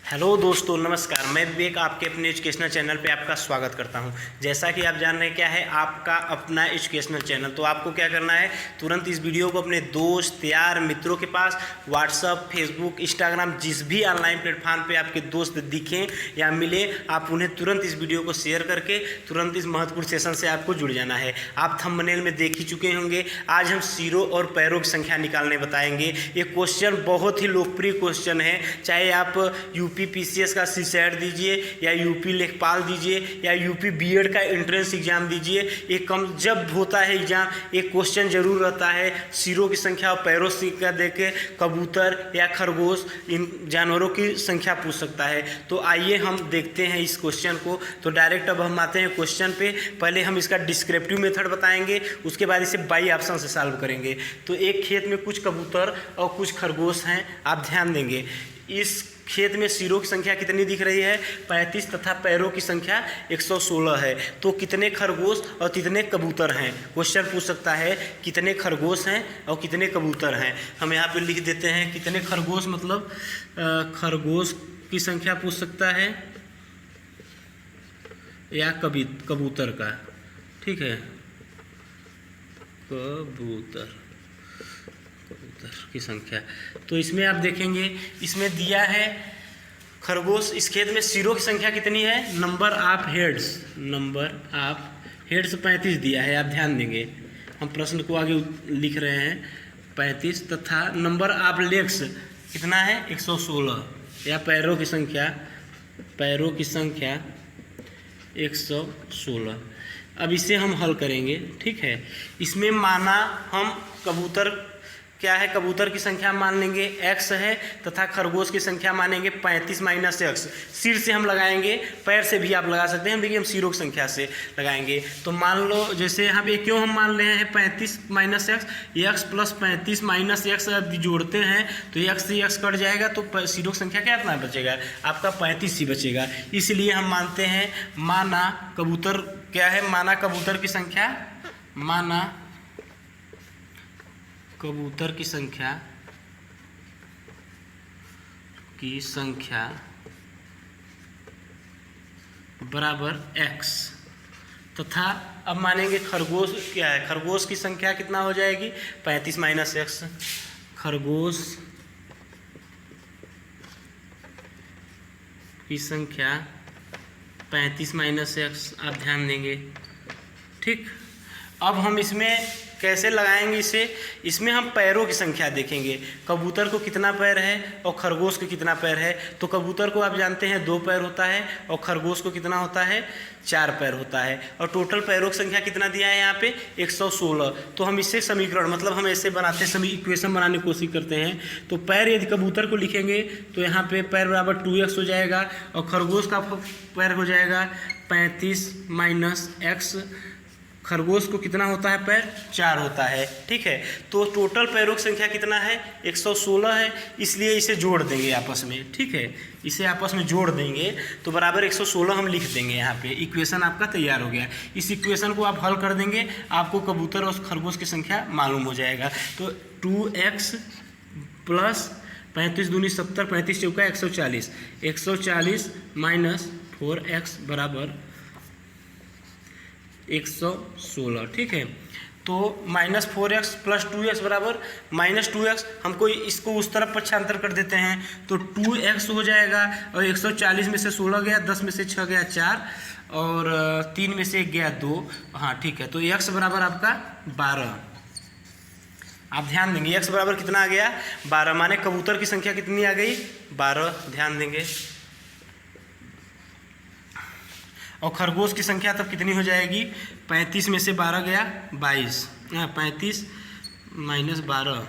Hello दोस्तों, नमस्कार। मैं विवेक आपके अपने एजुकेशनल चैनल पे आपका स्वागत करता हूं। जैसा कि आप जान रहे हैं क्या है आपका अपना एजुकेशनल चैनल, तो आपको क्या करना है, तुरंत इस वीडियो को अपने दोस्त यार मित्रों के पास व्हाट्सअप, फेसबुक, इंस्टाग्राम, जिस भी ऑनलाइन प्लेटफॉर्म पे आपके दोस्त दिखें या मिले, आप उन्हें तुरंत इस वीडियो को शेयर करके तुरंत इस महत्वपूर्ण सेशन से आपको जुड़ जाना है। आप थंबनेल में देख ही चुके होंगे, आज हम सिरों और पैरों की संख्या निकालने बताएंगे। ये क्वेश्चन बहुत ही लोकप्रिय क्वेश्चन है, चाहे आप यूपी पीसीएस का सीसैट दीजिए या यूपी लेखपाल दीजिए या यूपी बीएड का एंट्रेंस एग्जाम दीजिए, एक कम जब होता है एग्जाम, एक क्वेश्चन जरूर रहता है सिरों की संख्या और पैरों की संख्या देके कबूतर या खरगोश, इन जानवरों की संख्या पूछ सकता है। तो आइए हम देखते हैं इस क्वेश्चन को। तो डायरेक्ट अब हम आते हैं क्वेश्चन पे। पहले हम इसका डिस्क्रिप्टिव मेथड बताएंगे, उसके बाद इसे बाई ऑप्शन से सॉल्व करेंगे। तो एक खेत में कुछ कबूतर और कुछ खरगोश हैं, आप ध्यान देंगे। इस खेत में सिरों की संख्या कितनी दिख रही है, 35, तथा पैरों की संख्या 116 है। तो कितने खरगोश और कितने कबूतर हैं, क्वेश्चन पूछ सकता है कितने खरगोश हैं और कितने कबूतर हैं। हम यहाँ पे लिख देते हैं कितने खरगोश, मतलब खरगोश की संख्या पूछ सकता है या कबूतर का, ठीक है, कबूतर की संख्या। तो इसमें आप देखेंगे, इसमें दिया है खरगोश, इस खेत में सिरों की संख्या कितनी है, नंबर ऑफ हेड्स 35 दिया है। आप ध्यान देंगे, हम प्रश्न को आगे लिख रहे हैं 35, तथा नंबर ऑफ लेग्स कितना है 116, या पैरों की संख्या 116। अब इसे हम हल करेंगे, ठीक है। इसमें माना हम कबूतर क्या है, कबूतर की संख्या मान लेंगे x है, तथा खरगोश की संख्या मानेंगे 35 माइनस एक्स। सिर से हम लगाएंगे, पैर से भी आप लगा सकते हैं, लेकिन हम सिरों की संख्या से लगाएंगे। तो मान लो जैसे यहाँ पे क्यों हम मान रहे हैं 35 minus x, x plus 35 minus x जोड़ते हैं तो एक्स से एक्स कट जाएगा, तो सिरों की संख्या कितना बचेगा, आपका 35 ही बचेगा। इसलिए हम मानते हैं माना कबूतर क्या है, माना कबूतर की संख्या, कबूतर की संख्या बराबर x, तथा अब मानेंगे खरगोश क्या है, खरगोश की संख्या कितना हो जाएगी 35 माइनस एक्स। खरगोश की संख्या 35 माइनस एक्स, आप ध्यान देंगे, ठीक। अब हम इसमें कैसे लगाएंगे इसे, इसमें हम पैरों की संख्या देखेंगे, कबूतर को कितना पैर है और खरगोश को कितना पैर है। तो कबूतर को आप जानते हैं 2 पैर होता है और खरगोश को कितना होता है 4 पैर होता है, और टोटल पैरों की संख्या कितना दिया है यहाँ पे 116। तो हम इससे समीकरण, मतलब हम ऐसे बनाते हैं, इक्वेशन बनाने की कोशिश करते हैं। तो पैर यदि कबूतर को लिखेंगे तो यहाँ पे पैर बराबर 2x हो जाएगा, और खरगोश का पैर हो जाएगा 35 माइनस एक्स। खरगोश को कितना होता है पैर, 4 होता है, ठीक है। तो टोटल पैरों की संख्या कितना है 116 है, इसलिए इसे जोड़ देंगे आपस में, ठीक है। इसे आपस में जोड़ देंगे तो बराबर 116 हम लिख देंगे। यहाँ पे इक्वेशन आपका तैयार हो गया। इस इक्वेशन को आप हल कर देंगे, आपको कबूतर और खरगोश की संख्या मालूम हो जाएगा। तो 2x प्लस 35 दूनी 70, 35 चौका 140, 140 माइनस 4x बराबर 116, ठीक है। तो माइनस 4x प्लस 2x बराबर माइनस 2x, हमको इसको उस तरफ पक्षांतर कर देते हैं तो 2x हो जाएगा, और 140 में से 16 गया, 10 में से 6 गया 4, और 3 में से 1 गया 2, हाँ ठीक है। तो x बराबर आपका 12, आप ध्यान देंगे x बराबर कितना आ गया 12, माने कबूतर की संख्या कितनी आ गई 12, ध्यान देंगे। और खरगोश की संख्या तब कितनी हो जाएगी, 35 में से 12 गया 22, 35 माइनस 12,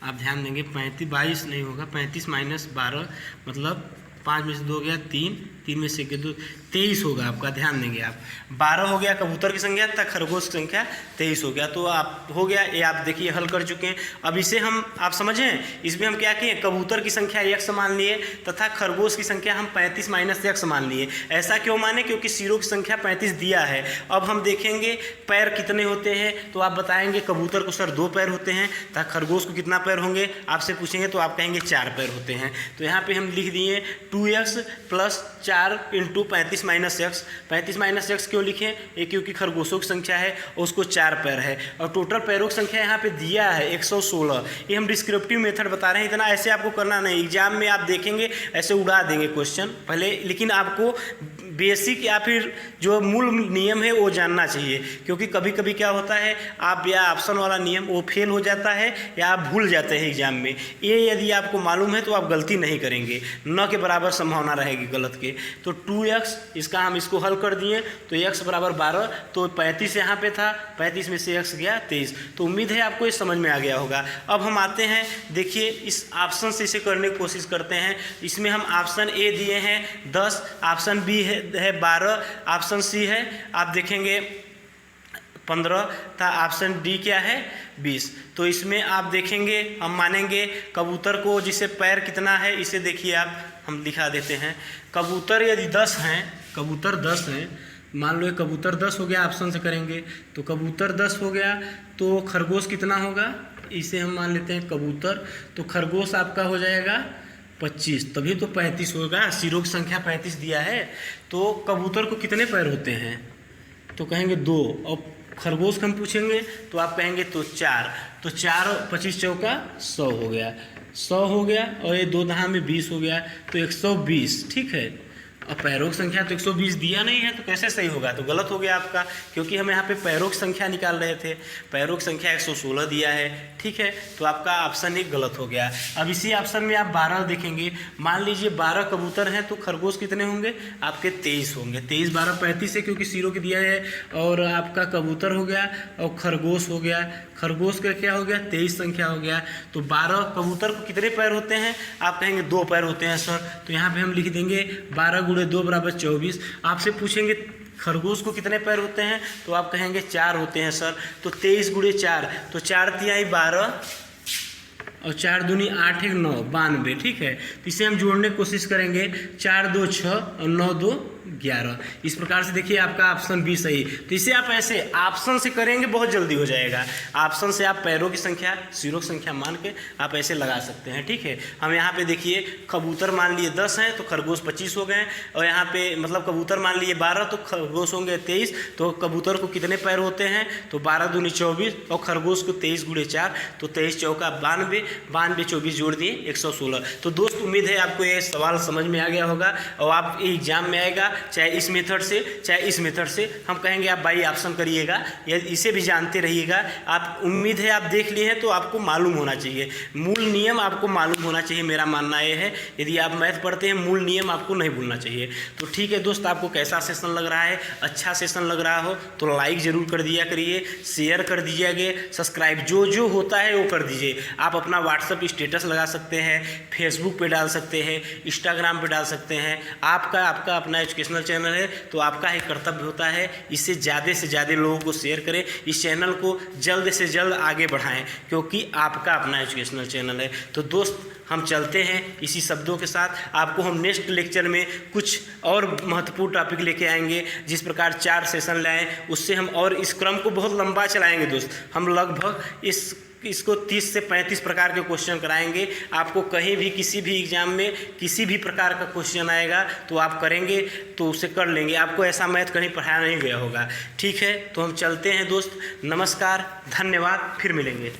आप ध्यान देंगे 22 नहीं होगा, 35 माइनस 12 मतलब 5 में से 2 गया 3, 3 में से 2 23 होगा आपका, ध्यान देंगे आप। 12 हो गया कबूतर की संख्या तथा खरगोश की संख्या 23 हो गया। तो आप हो गया ये, आप देखिए हल कर चुके हैं। अब इसे हम आप समझें, इसमें हम क्या किए, कबूतर की संख्या x मान लिए तथा खरगोश की संख्या हम 35 माइनस x मान लिए। ऐसा क्यों माने, क्योंकि सिरों की संख्या 35 दिया है। अब हम देखेंगे पैर कितने होते हैं, तो आप बताएंगे कबूतर को सर 2 पैर होते हैं, तथा खरगोश को कितना पैर होंगे आपसे पूछेंगे तो आप कहेंगे 4 पैर होते हैं। तो यहाँ पे हम लिख दिए 2x plus 4 into 35 minus x. 35 minus x क्यों लिखें, ये क्योंकि खरगोशों की संख्या है और उसको 4 पैर है, और टोटल पैरों की संख्या यहाँ पे दिया है 116। ये हम डिस्क्रिप्टिव मेथड बता रहे हैं, इतना ऐसे आपको करना नहीं, एग्जाम में आप देखेंगे ऐसे उड़ा देंगे क्वेश्चन पहले, लेकिन आपको बेसिक या फिर जो मूल नियम है वो जानना चाहिए। क्योंकि कभी कभी क्या होता है, आप या ऑप्शन वाला नियम वो फेल हो जाता है या आप भूल जाते हैं एग्जाम में। ये यदि आपको मालूम है तो आप गलती नहीं करेंगे, न के बराबर संभावना रहेगी गलत के। तो 2x, इसका हम इसको हल कर दिए तो x बराबर 12, तो 35 यहाँ पे था, 35 में से x गया 23। तो उम्मीद है आपको ये समझ में आ गया होगा। अब हम आते हैं, देखिए इस ऑप्शन से इसे करने की कोशिश करते हैं। इसमें हम ऑप्शन ए दिए हैं 10, ऑप्शन बी है 12, ऑप्शन सी है आप देखेंगे 15 था, ऑप्शन डी क्या है 20। तो इसमें आप देखेंगे हम मानेंगे कबूतर को, जिसे पैर कितना है इसे देखिए आप, हम दिखा देते हैं। कबूतर यदि 10 हैं, कबूतर 10 हैं, मान लो ये कबूतर 10 हो गया, ऑप्शन से करेंगे तो कबूतर 10 हो गया, तो खरगोश कितना होगा, इसे हम मान लेते हैं कबूतर, तो खरगोश आपका हो जाएगा 25, तभी तो 35 होगा, सिरों की संख्या 35 दिया है। तो कबूतर को कितने पैर होते हैं, तो कहेंगे 2, और खरगोश को हम पूछेंगे तो आप कहेंगे तो 4, तो 4 25 चौका 100 हो गया, 100 हो गया, और ये 2 दहा में 20 हो गया, तो 120, ठीक है। अब पैरों की संख्या तो 120 दिया नहीं है, तो कैसे सही होगा, तो गलत हो गया आपका, क्योंकि हम यहाँ पे पैरों की संख्या निकाल रहे थे, पैरों की संख्या 116 दिया है, ठीक है। तो आपका ऑप्शन 1 गलत हो गया। अब इसी ऑप्शन में आप 12 देखेंगे, मान लीजिए 12 कबूतर हैं तो खरगोश कितने होंगे आपके 23 होंगे, 23 12 35 है क्योंकि सिरों के दिया है, और आपका कबूतर हो गया और खरगोश हो गया, खरगोश का क्या हो गया 23 संख्या हो गया। तो 12 कबूतर को कितने पैर होते हैं, आप कहेंगे 2 पैर होते हैं सर, तो यहाँ पे हम लिख देंगे 12 × 2 = 24। आपसे पूछेंगे खरगोश को कितने पैर होते हैं, तो आप कहेंगे 4 होते हैं सर, तो 23 × 4, तो 4 तिहाई 12 और 4 दूनी 8 1 9 92, ठीक है। तो इसे हम जोड़ने की कोशिश करेंगे, 4 2 6 और 9 2 11। इस प्रकार से देखिए आपका ऑप्शन बी सही। तो इसे आप ऐसे ऑप्शन से करेंगे बहुत जल्दी हो जाएगा। ऑप्शन से आप पैरों की संख्या सिरों की संख्या मान के आप ऐसे लगा सकते हैं, ठीक है। हम यहाँ पे देखिए कबूतर मान लिए 10 हैं तो खरगोश 25 हो गए, और यहाँ पे मतलब कबूतर मान लिए 12 तो खरगोश होंगे 23। तो कबूतर को कितने पैर होते हैं, तो 12 दूनी 24, और खरगोश को 23 × 4, तो 23 चौका 92, 92 24 जोड़ दिए 116। तो दोस्त उम्मीद है आपको ये सवाल समझ में आ गया होगा, और आप एग्जाम में आएगा चाहे इस मेथड से चाहे इस मेथड से। हम कहेंगे आप बाई ऑप्शन करिएगा या इसे भी जानते रहिएगा। आप उम्मीद है आप देख लिए हैं तो आपको मालूम होना चाहिए, मूल नियम आपको मालूम होना चाहिए, मेरा मानना ये है। यदि आप मैथ पढ़ते हैं मूल नियम आपको नहीं भूलना चाहिए। तो ठीक है दोस्त, आपको कैसा सेशन लग रहा है, अच्छा सेशन लग रहा हो तो लाइक ज़रूर कर दिया करिए, शेयर कर दीजिएगा, सब्सक्राइब जो होता है वो कर दीजिए। आप अपना व्हाट्सअप स्टेटस लगा सकते हैं, फेसबुक पे डाल सकते हैं, इंस्टाग्राम पे डाल सकते हैं। आपका अपना एजुकेशनल चैनल है तो आपका ही कर्तव्य होता है इससे ज़्यादा लोगों को शेयर करें, इस चैनल को जल्द से जल्द आगे बढ़ाएं, क्योंकि आपका अपना एजुकेशनल चैनल है। तो दोस्त हम चलते हैं इसी शब्दों के साथ। आपको हम नेक्स्ट लेक्चर में कुछ और महत्वपूर्ण टॉपिक लेके आएंगे, जिस प्रकार 4 सेशन लाएँ उससे हम और इस क्रम को बहुत लंबा चलाएंगे दोस्त। हम लगभग इसको 30 से 35 प्रकार के क्वेश्चन कराएंगे। आपको कहीं भी किसी भी एग्जाम में किसी भी प्रकार का क्वेश्चन आएगा तो आप करेंगे तो उसे कर लेंगे, आपको ऐसा मैथ कहीं पढ़ाया नहीं गया होगा, ठीक है। तो हम चलते हैं दोस्त, नमस्कार, धन्यवाद, फिर मिलेंगे।